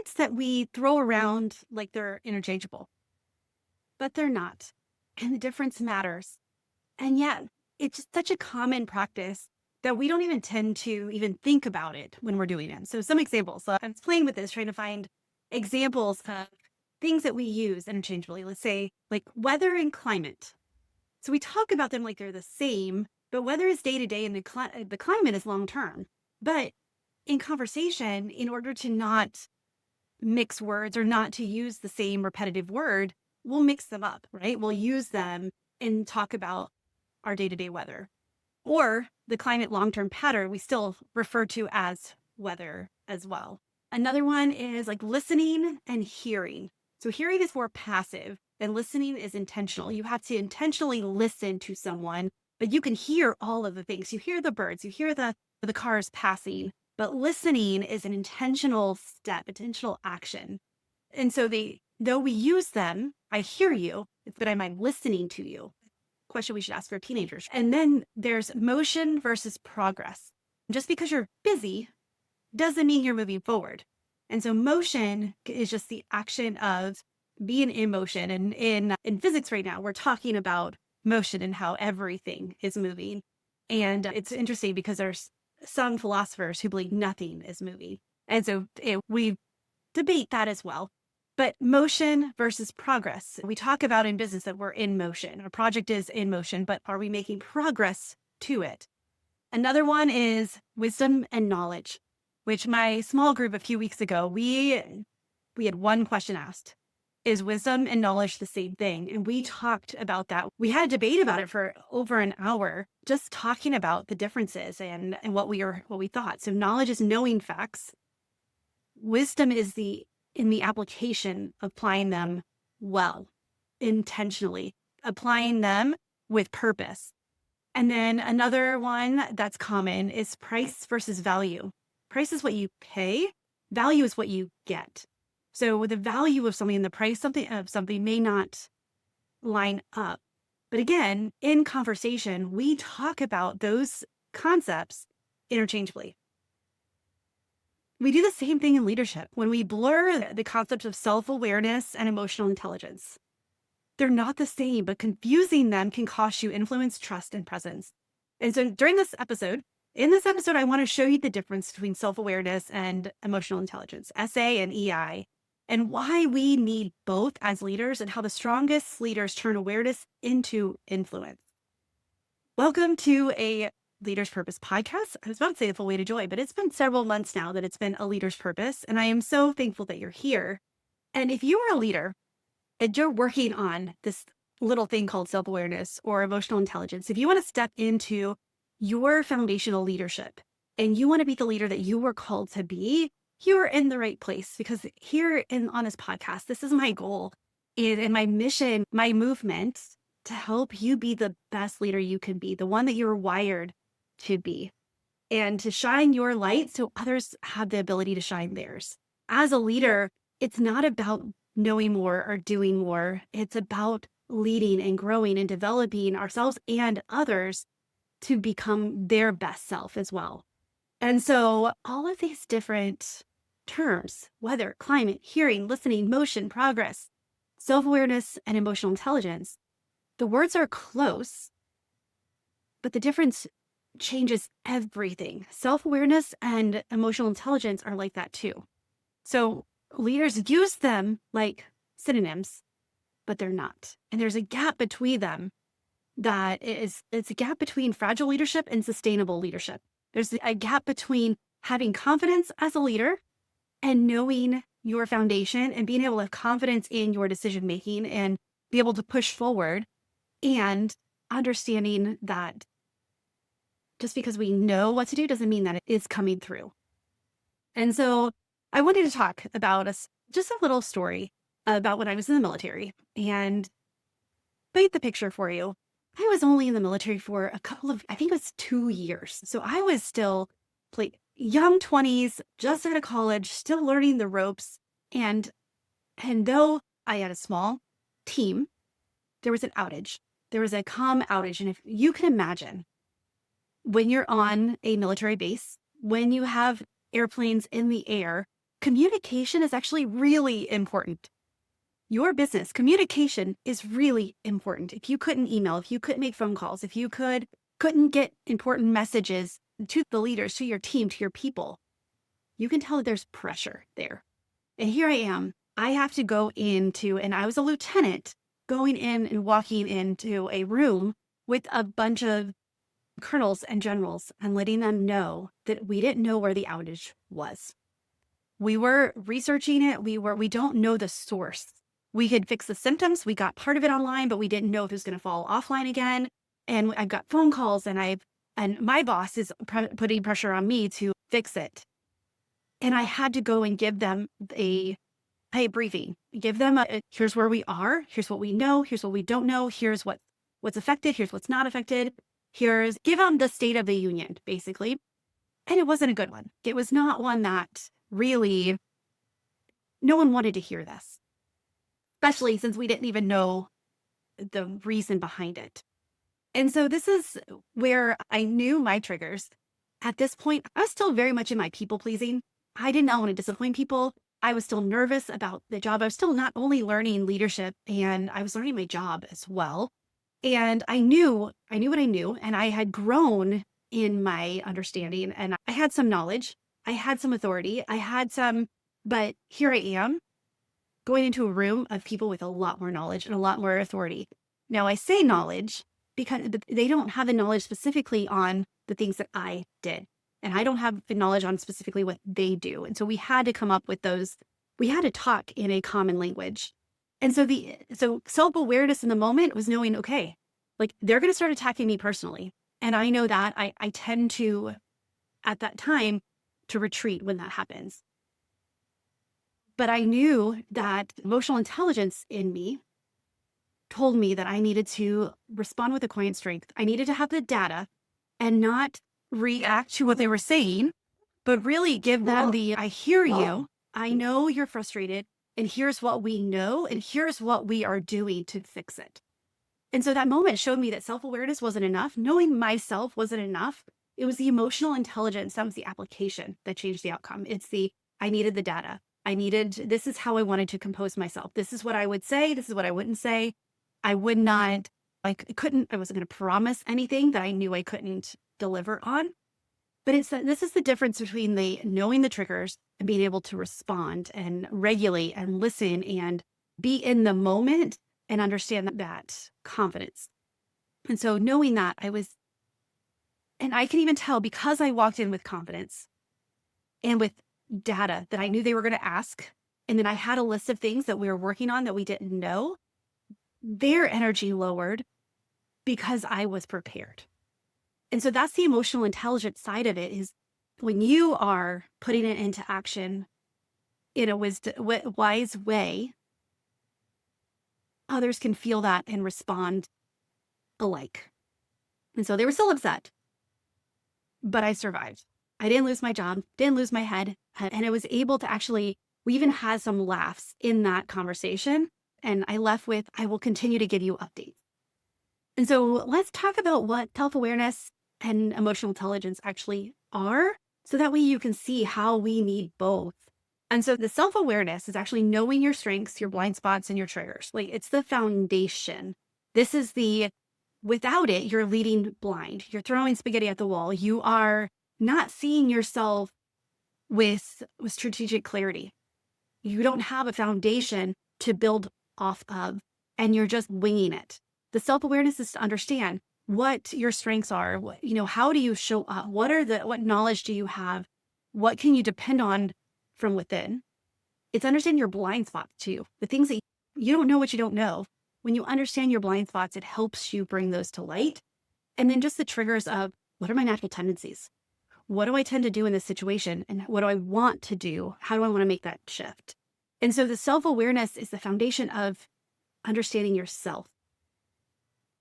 words that we throw around like they're interchangeable, but they're not. And the difference matters. And yet, it's just such a common practice that we don't even tend to even think about it when we're doing it. So, some examples. So I was playing with this, trying to find examples of things that we use interchangeably. Let's say, like weather and climate. So, we talk about them like they're the same, but weather is day to day and the climate is long term. But in conversation, in order to not mix words or not to use the same repetitive word, we'll mix them up, right? We'll use them and talk about our day to day weather. Or the climate long term pattern, we still refer to as weather as well. Another one is like listening and hearing. So hearing is more passive and listening is intentional. You have to intentionally listen to someone, but you can hear all of the things. You hear the birds, you hear the cars passing, but listening is an intentional step, intentional action. And so though we use them, I hear you, but am I listening to you? Question we should ask our teenagers. And then there's motion versus progress. Just because you're busy doesn't mean you're moving forward. And so motion is just the action of being in motion. And in physics right now, we're talking about motion and how everything is moving. And it's interesting because there's some philosophers who believe nothing is moving. And so we debate that as well. But motion versus progress. We talk about in business that we're in motion. Our project is in motion, but are we making progress to it? Another one is wisdom and knowledge, which my small group a few weeks ago, we had one question asked. Is wisdom and knowledge the same thing? And we talked about that. We had a debate about it for over an hour, just talking about the differences and what we thought. So knowledge is knowing facts. Wisdom is in the application, applying them well, intentionally, applying them with purpose. And then another one that's common is price versus value. Price is what you pay, value is what you get. So with the value of something and the price of something may not line up. But again, in conversation, we talk about those concepts interchangeably. We do the same thing in leadership when we blur the concepts of self-awareness and emotional intelligence. They're not the same, but confusing them can cost you influence, trust, and presence. And so in this episode, I want to show you the difference between self-awareness and emotional intelligence, SA and EI, and why we need both as leaders and how the strongest leaders turn awareness into influence. Welcome to a Leader's Purpose podcast. I was about to say the full way to joy, but it's been several months now that it's been a Leader's Purpose, and I am so thankful that you're here. And if you are a leader and you're working on this little thing called self-awareness or emotional intelligence, if you want to step into your foundational leadership and you want to be the leader that you were called to be, you are in the right place, because here on this podcast, this is my goal and my mission, my movement to help you be the best leader you can be, the one that you're wired to be, and to shine your light so others have the ability to shine theirs. As a leader, it's not about knowing more or doing more. It's about leading and growing and developing ourselves and others to become their best self as well. And so all of these different terms, weather, climate, hearing, listening, motion, progress, self-awareness, and emotional intelligence, the words are close, but the difference changes everything. Self-awareness and emotional intelligence are like that too. So leaders use them like synonyms, but they're not. And there's a gap between them it's a gap between fragile leadership and sustainable leadership. There's a gap between having confidence as a leader and knowing your foundation and being able to have confidence in your decision making and be able to push forward, and understanding that just because we know what to do doesn't mean that it is coming through. And so I wanted to talk about just a little story about when I was in the military and paint the picture for you. I was only in the military for I think it was 2 years. So I was still young 20s, just out of college, still learning the ropes. And though I had a small team, there was an outage. There was a comm outage. And if you can imagine, when you're on a military base, when you have airplanes in the air communication is actually really important. Your business communication is really important. If you couldn't email, if you couldn't make phone calls, if you couldn't get important messages to the leaders, to your team, to your people, you can tell that there's pressure there. And here I am. I have to go into, and I was a lieutenant, going in and walking into a room with a bunch of colonels and generals and letting them know that we didn't know where the outage was. We were researching it. We don't know the source. We could fix the symptoms. We got part of it online, but we didn't know if it was going to fall offline again. And I've got phone calls, and my boss is putting pressure on me to fix it. And I had to go and give them a briefing, give them here's where we are, here's what we know, here's what we don't know, here's what's affected, here's what's not affected, give them the state of the union, basically. And it wasn't a good one. It was not one that really, no one wanted to hear this, especially since we didn't even know the reason behind it. And so this is where I knew my triggers. At this point, I was still very much in my people pleasing. I did not want to disappoint people. I was still nervous about the job. I was still not only learning leadership, and I was learning my job as well. And I knew what I knew, and I had grown in my understanding, and I had some knowledge. I had some authority. But here I am going into a room of people with a lot more knowledge and a lot more authority. Now, I say knowledge because they don't have the knowledge specifically on the things that I did. And I don't have the knowledge on specifically what they do. And so we had to come up with those, we had to talk in a common language. And so self-awareness in the moment was knowing, okay, like they're going to start attacking me personally. And I know that I tend to, at that time, to retreat when that happens. But I knew that emotional intelligence in me told me that I needed to respond with a quiet strength. I needed to have the data and not react to what they were saying, but really give them I hear you, I know you're frustrated, and here's what we know, and here's what we are doing to fix it. And so that moment showed me that self-awareness wasn't enough. Knowing myself wasn't enough. It was the emotional intelligence, that was the application that changed the outcome. I needed the data. This is how I wanted to compose myself. This is what I would say. This is what I wouldn't say. I would not, I wasn't going to promise anything that I knew I couldn't deliver on. But this is the difference between knowing the triggers and being able to respond and regulate and listen and be in the moment and understand that confidence. And so knowing that and I can even tell because I walked in with confidence and with data that I knew they were going to ask. And then I had a list of things that we were working on that we didn't know. Their energy lowered because I was prepared. And so that's the emotional intelligence side of it, is when you are putting it into action in a wise way, others can feel that and respond alike. And so they were still upset, but I survived. I didn't lose my job, didn't lose my head, and I was able to we even had some laughs in that conversation. And I left with, I will continue to give you updates. And so let's talk about what self-awareness and emotional intelligence actually are, so that way you can see how we need both. And so the self-awareness is actually knowing your strengths, your blind spots, and your triggers. Like, it's the foundation. Without it, you're leading blind. You're throwing spaghetti at the wall. You are not seeing yourself with strategic clarity. You don't have a foundation to build off of, and you're just winging it. The self-awareness is to understand what your strengths are. How do you show up? What knowledge do you have? What can you depend on from within? It's understanding your blind spots too. The things that you don't know what you don't know. When you understand your blind spots, it helps you bring those to light. And then just the triggers of, what are my natural tendencies? What do I tend to do in this situation? And what do I want to do? How do I want to make that shift? And so the self-awareness is the foundation of understanding yourself.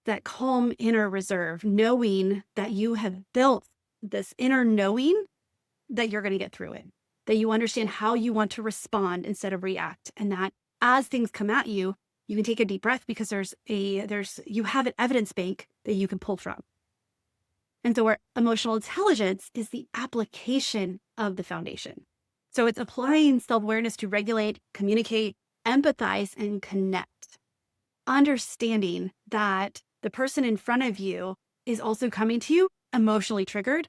That calm inner reserve, knowing that you have built this inner knowing that you're going to get through it, that you understand how you want to respond instead of react. And that as things come at you, you can take a deep breath because you have an evidence bank that you can pull from. And so our emotional intelligence is the application of the foundation. So it's applying self-awareness to regulate, communicate, empathize, and connect. Understanding that the person in front of you is also coming to you emotionally triggered.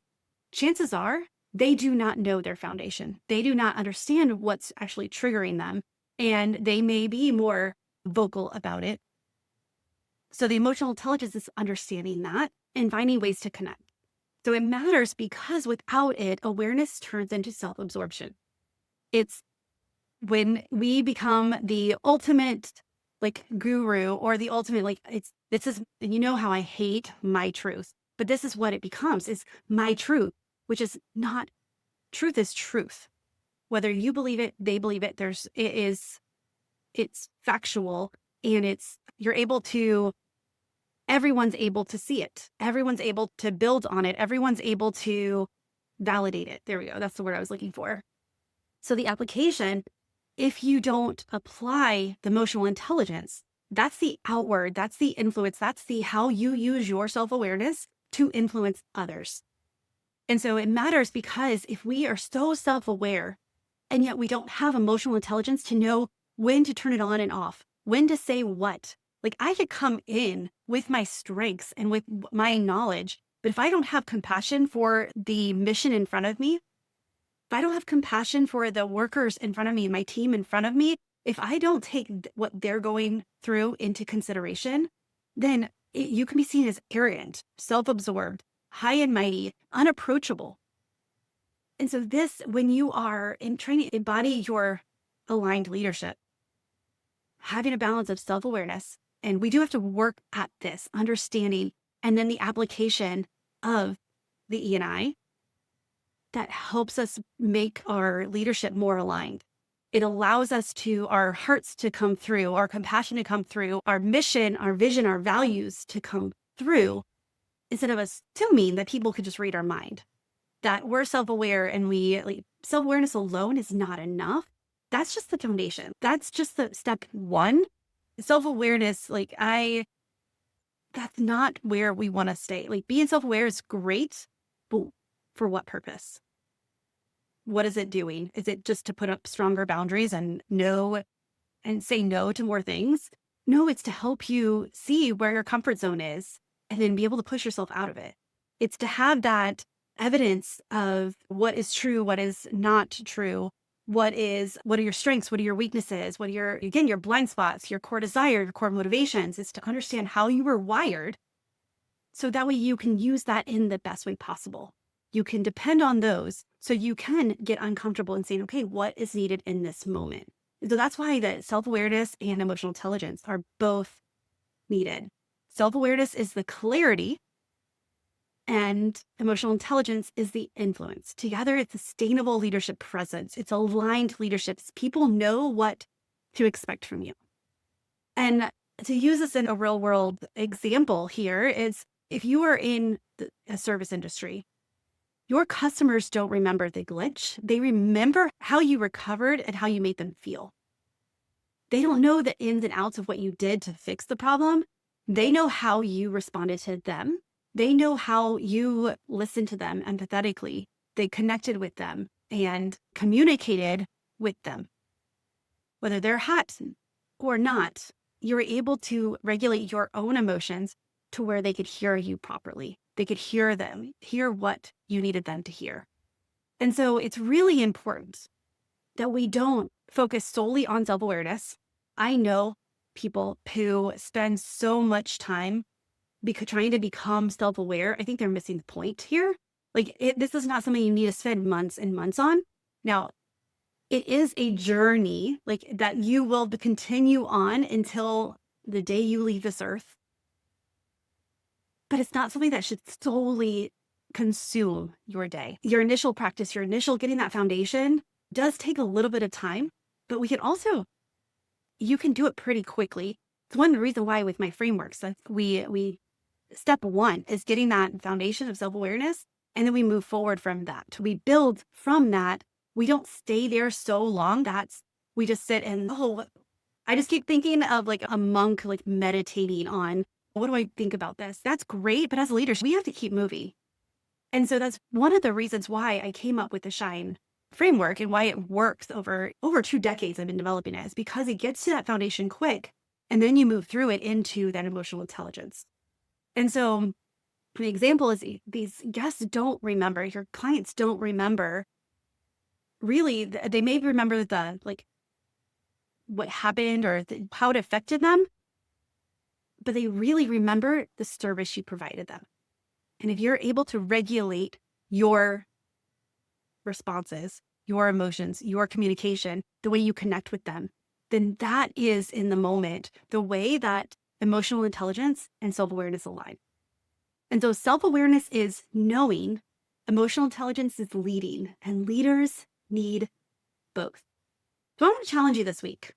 Chances are they do not know their foundation. They do not understand what's actually triggering them. And they may be more vocal about it. So the emotional intelligence is understanding that and finding ways to connect. So it matters because without it, awareness turns into self-absorption. It's when we become the ultimate like guru or the ultimate, like this is, and you know how I hate my truth, but this is what it becomes is my truth, which is not truth is truth. Whether you believe it, they believe it, it's factual and everyone's able to see it. Everyone's able to build on it. Everyone's able to validate it. There we go. That's the word I was looking for. So the application, if you don't apply the emotional intelligence, that's the outward, that's the influence, that's the how you use your self-awareness to influence others. And so it matters because if we are so self-aware and yet we don't have emotional intelligence to know when to turn it on and off, when to say what. Like I could come in with my strengths and with my knowledge, but if I don't have compassion for the mission in front of me, if I don't have compassion for the workers in front of me, my team in front of me, if I don't take what they're going through into consideration, then you can be seen as arrogant, self-absorbed, high and mighty, unapproachable. And so this, when you are trying to embody your aligned leadership, having a balance of self-awareness, and we do have to work at this understanding and then the application of the E&I that helps us make our leadership more aligned. It allows us our hearts to come through, our compassion to come through, our mission, our vision, our values to come through, instead of assuming that people could just read our mind, that we're self-aware and self-awareness alone is not enough. That's just the foundation. That's just the step one. Self-awareness, that's not where we want to stay. Like being self-aware is great, but for what purpose? What is it doing? Is it just to put up stronger boundaries and say no to more things? No, it's to help you see where your comfort zone is and then be able to push yourself out of it. It's to have that evidence of what is true, what is not true, what are your strengths, what are your weaknesses, what are your blind spots, your core desire, your core motivations. Is to understand how you were wired so that way you can use that in the best way possible. You can depend on those so you can get uncomfortable and saying, okay, what is needed in this moment? So that's why the self-awareness and emotional intelligence are both needed. Self-awareness is the clarity and emotional intelligence is the influence. Together, it's sustainable leadership presence. It's aligned leadership. People know what to expect from you. And to use this in a real world example here is if you are in a service industry, your customers don't remember the glitch. They remember how you recovered and how you made them feel. They don't know the ins and outs of what you did to fix the problem. They know how you responded to them. They know how you listened to them empathetically. They connected with them and communicated with them. Whether they're hot or not, you're able to regulate your own emotions to where they could hear you properly. They could hear what you needed them to hear. And so it's really important that we don't focus solely on self-awareness. I know people who spend so much time trying to become self-aware. I think they're missing the point here. This is not something you need to spend months and months on. Now, it is a journey that you will continue on until the day you leave this earth. But it's not something that should solely consume your day. Your initial practice, your initial getting that foundation does take a little bit of time, but you can do it pretty quickly. It's one reason why with my frameworks, that we step one is getting that foundation of self-awareness, and then we move forward from that. We build from that. We don't stay there so long. We just sit and, I just keep thinking of a monk, meditating on, what do I think about this? That's great. But as leaders, we have to keep moving. And so that's one of the reasons why I came up with the Shine framework and why it works over 2 decades I've been developing it is because it gets to that foundation quick. And then you move through it into that emotional intelligence. And so the example is these guests don't remember, your clients don't remember really, they may remember the like what happened or how it affected them, but they really remember the service you provided them. And if you're able to regulate your responses, your emotions, your communication, the way you connect with them, then that is in the moment the way that emotional intelligence and self-awareness align. And so self-awareness is knowing, emotional intelligence is leading, and leaders need both. So I want to challenge you this week.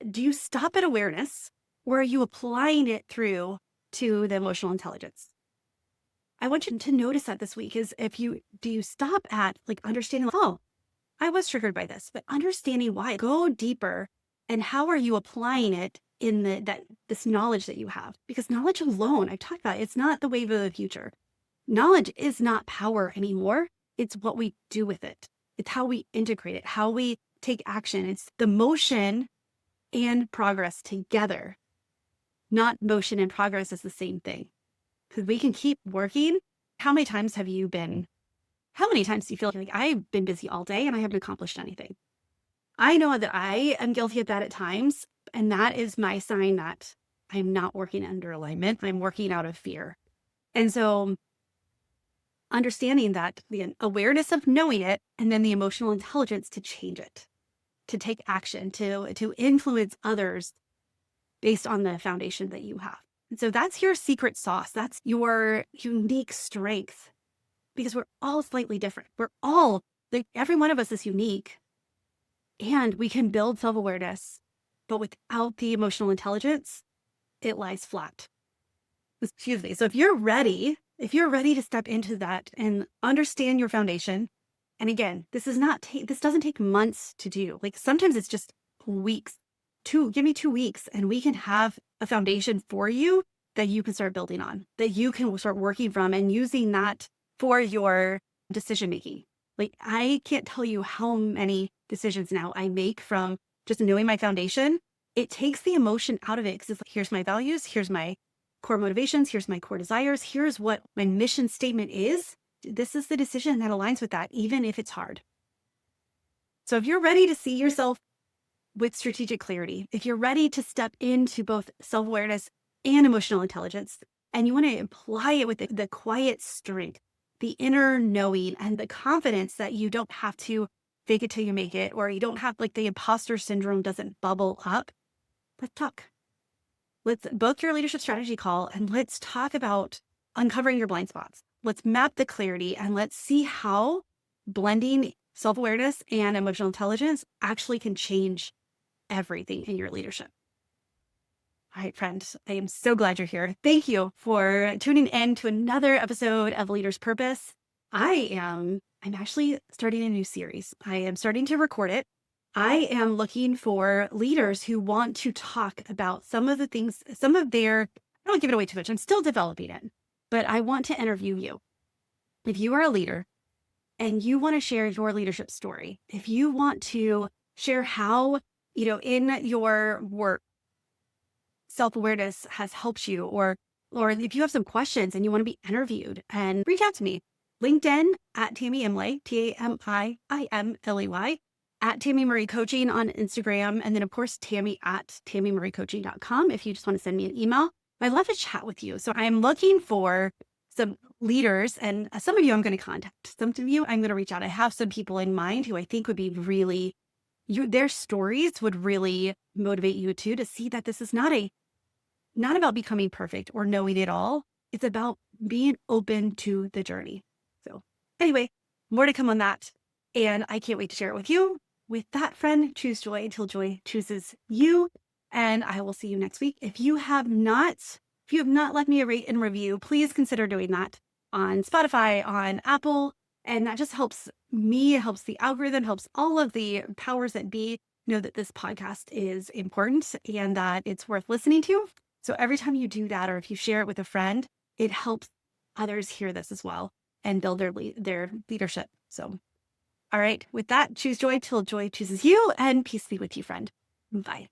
Do you stop at awareness or are you applying it through to the emotional intelligence? I want you to notice that this week is do you stop at like understanding, oh, I was triggered by this, but understanding why, go deeper and how are you applying it in this knowledge that you have? Because knowledge alone, I've talked about, it's not the wave of the future. Knowledge is not power anymore. It's what we do with it. It's how we integrate it, how we take action. It's the motion and progress together, not motion and progress is the same thing. Because we can keep working. How many times do you feel like I've been busy all day and I haven't accomplished anything? I know that I am guilty of that at times. And that is my sign that I'm not working under alignment. I'm working out of fear. And so understanding that the awareness of knowing it and then the emotional intelligence to change it, to take action, to influence others based on the foundation that you have. And so that's your secret sauce. That's your unique strength because we're all slightly different. Every one of us is unique and we can build self-awareness, but without the emotional intelligence, it lies flat. Excuse me. So if you're ready to step into that and understand your foundation, and again, this doesn't take months to do. Like sometimes it's just weeks. Give me 2 weeks and we can have a foundation for you that you can start building on, that you can start working from and using that for your decision making. Like I can't tell you how many decisions now I make from just knowing my foundation. It takes the emotion out of it because it's like, here's my values, here's my core motivations, here's my core desires, here's what my mission statement is. This is the decision that aligns with that, even if it's hard. So if you're ready to see yourself with strategic clarity, if you're ready to step into both self-awareness and emotional intelligence, and you want to apply it with the quiet strength, the inner knowing, and the confidence that you don't have to fake it till you make it, or you don't have like the imposter syndrome doesn't bubble up, let's talk. Let's book your leadership strategy call and let's talk about uncovering your blind spots. Let's map the clarity and let's see how blending self-awareness and emotional intelligence actually can change everything in your leadership. All right, friends, I am so glad you're here. Thank you for tuning in to another episode of Leader's Purpose. I'm actually starting a new series. I am starting to record it. I am looking for leaders who want to talk about some of the things, I don't give it away too much. I'm still developing it, but I want to interview you. If you are a leader and you want to share your leadership story, if you want to share how, in your work, self-awareness has helped you, or if you have some questions and you want to be interviewed, and reach out to me. LinkedIn at Tammy Imlay, TAMIIMLAY, at Tammy Marie Coaching on Instagram, and then of course Tammy at TammyMarieCoaching.com if you just want to send me an email. I'd love to chat with you. So I'm looking for some leaders, and some of you I'm going to contact. Some of you I'm going to reach out. I have some people in mind who I think would be really, their stories would really motivate you too, to see that this is not about becoming perfect or knowing it all. It's about being open to the journey. So anyway, more to come on that. And I can't wait to share it with you. With that, friend, choose joy until joy chooses you. And I will see you next week. If you have not left me a rate and review, please consider doing that on Spotify, on Apple. And that just helps me, it helps the algorithm, helps all of the powers that be know that this podcast is important and that it's worth listening to. So every time you do that, or if you share it with a friend, it helps others hear this as well and build their leadership. So All right. With that, choose joy till joy chooses you, and peace be with you, friend. Bye.